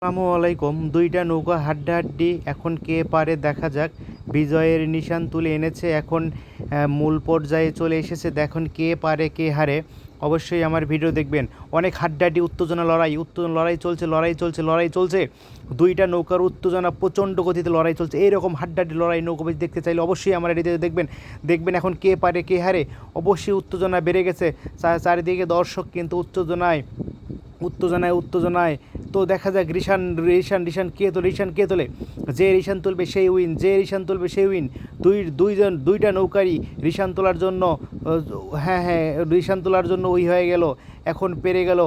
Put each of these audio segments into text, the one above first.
আসসালামু আলাইকুম। দুইটা নৌকা হাড্ডাহাড্ডি, এখন কে পারে দেখা যাক। বিজয়ের নিশান তুলে এনেছে, এখন মূল পর্যায়ে চলে এসেছে। দেখুন কে পারে কে হারে। অবশ্যই আমার ভিডিও দেখবেন। অনেক হাড্ডাহাড্ডি উত্তেজনা, লড়াই চলছে, লড়াই চলছে। দুইটা নৌকার উত্তেজনা, প্রচণ্ড গতিতে লড়াই চলছে। এইরকম হাড্ডাহাড্ডি লড়াই নৌকাবাজি দেখতে চাইলে অবশ্যই আমার এটিতে দেখবেন এখন কে পারে কে হারে। অবশ্যই উত্তেজনা বেড়ে গেছে, চারিদিকে দর্শক কিন্তু উত্তেজনায়। তো দেখা যাক রিশান কে তোলে। যে রিশান তুলবে সেই উইন। দুইটা নৌকারই রিশান তোলার জন্য, হ্যাঁ রিশান তোলার জন্য হয়ে গেল, এখন পেরে গেল।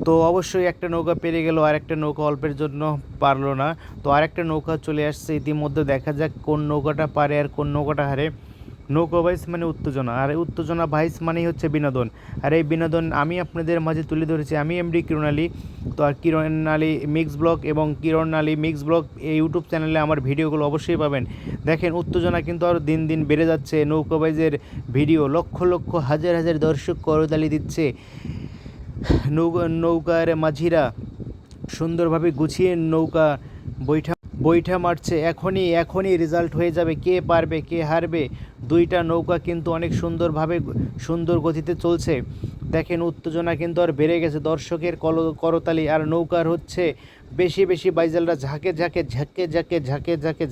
তো অবশ্যই একটা নৌকা পেরে গেল, আর একটা নৌকা অল্পের জন্য পারলো না। তো আরেকটা নৌকা চলে আসছে ইতিমধ্যে। দেখা যাক কোন নৌকাটা পারে আর কোন নৌকাটা হারে। নৌকা বাইস মানে উত্তেজনা, আর উত্তেজনা বাইস মানেই হচ্ছে বিনোদন। আর এই বিনোদন আমি আপনাদের মাঝে তুলে ধরেছি, আমি এমডি কিরণ আলী। তো আর কিরণ আলী মিক্স ব্লগ এবং কিরণ আলী মিক্স ব্লগ এই ইউটিউব চ্যানেলে আমার ভিডিওগুলো অবশ্যই পাবেন। দেখেন উত্তেজনা কিন্তু আরও দিন দিন বেড়ে যাচ্ছে। নৌকা বাইজের ভিডিও লক্ষ লক্ষ হাজার দর্শক করতালি দিচ্ছে। নৌকার মাঝিরা সুন্দরভাবে গুছিয়ে নৌকা বৈঠা মারছে। এখনই রেজাল্ট হয়ে যাবে, কে পারবে কে হারবে। দুইটা নৌকা কিন্তু অনেক সুন্দর গতিতে চলছে। দেখেন উত্তেজনা কিন্তু আর বেড়ে গেছে, দর্শকের করতালি। আর নৌকার হচ্ছে বেশি বাইজালরা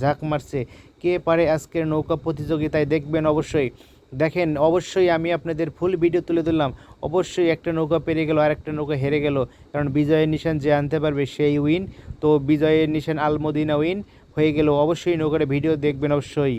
ঝাঁক মারছে। কে পারে আজকের নৌকা প্রতিযোগিতায় দেখবেন অবশ্যই। দেখেন অবশ্যই আমি আপনাদের ফুল ভিডিও তুলে ধরলাম। অবশ্যই একটা নৌকা পেরে গেল আর একটা নৌকা হেরে গেল, কারণ বিজয়ের নিশান যে আনতে পারবে সেই উইন। তো বিজয়ের নিশান আলমদিনা উইন হয়ে গেল। অবশ্যই নৌকার ভিডিও দেখবেন অবশ্যই।